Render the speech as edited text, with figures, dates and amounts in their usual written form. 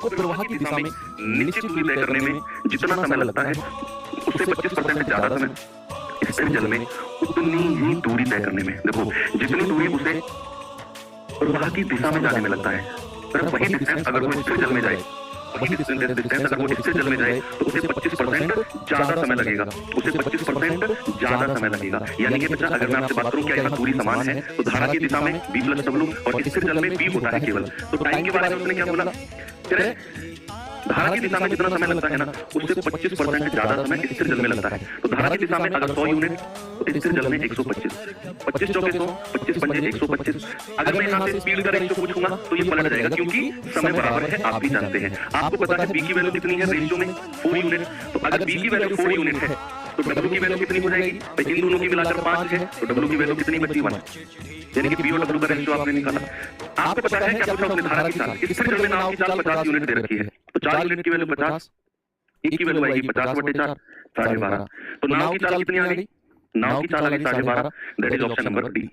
को प्रवाह की दिशा में निश्चित दूरी तय करने में जितना समय लगता है उससे 25% ज्यादा समय स्थिर जल में उतनी ही दूरी तय करने में, देखो जितनी दूरी उसे प्रवाह की दिशा में जाने में लगता है, अगर वही डिस्टेंस अगर वो स्थिर जल में जाए, वही डिस्टेंस अगर वो स्थिर जल में जाए तो उसे 25% ज्यादा समय लगेगा, उसे 25% ज्यादा समय लगेगा। यानी कि बच्चा अगर मैं आपसे बात करूं क्या यहाँ दूरी समान है, तो धारा की दिशा में v + w और स्थिर जल में v होता है केवल। तो टाइम के बारे में उसने क्या बोला, धारा की दिशा में जितना समय लगता है ना उससे 25% ज्यादा समय स्थिर जल में लगता है। तो धारा की दिशा में अगर 100 यूनिट तो स्थिर जल में 125, 25 चौके 100, 25 पंजे 125। अगर मैं यहाँ से स्पीड का रेशियो पूछूंगा तो ये पलट जाएगा क्योंकि समय बराबर है, आप भी जानते हैं। आपको पता है b की वैल्यू कितनी है रेशियो में 4 यूनिट, तो अगर b की वैल्यू 4 यूनिट है तो w की वैल्यू कितनी हो जाएगी, तो इन दोनों की मिलाकर 5 है तो w की वैल्यू कितनी बची 1, यानी कि b और w का रेशियो आपने निकाला। आपको पता है क्या पूछा उसने, धारा की चाल, स्थिर जल में नाव की चाल 50 यूनिट दे रखी है, तो 4 यूनिट की वैल्यू 50, एक की वैल्यू आएगी 50/4 12.5, तो नाव की चाल कितनी आ गई, नाव की चाल आ गई 12.5, that is option number D.